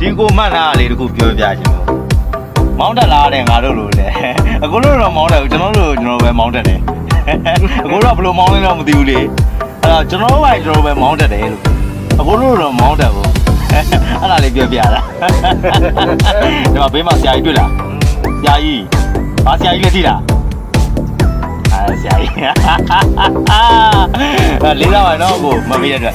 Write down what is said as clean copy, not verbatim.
ဒီကိုမှတ်ထားလေတခုပြောပြချင်လို့မောင်းတက်လာတဲ့ငါတို့လိုလေအခုတို့တော့မောင်းတယ်ကျွန်တော်တို့ပဲမောင်းတက်တယ်အခုတော့ဘယ်လိုမောင်းလဲတော့မသိဘူးလေအဲ့တော့ကျွန်တော်တို့ပဲမောင်းတက်တယ်လို့အခုတို့တော့မောင်းတက်ဘူးအဲ့ဒါလေးပြောပြတာဒီမှာဘေးမှာဆရာကြီးတွေ့လားဆရာကြီးဘာဆရာကြီးလဲသိလားဆရာကြီးလေးလာပါတော့ကိုမမေ့ရတဲ့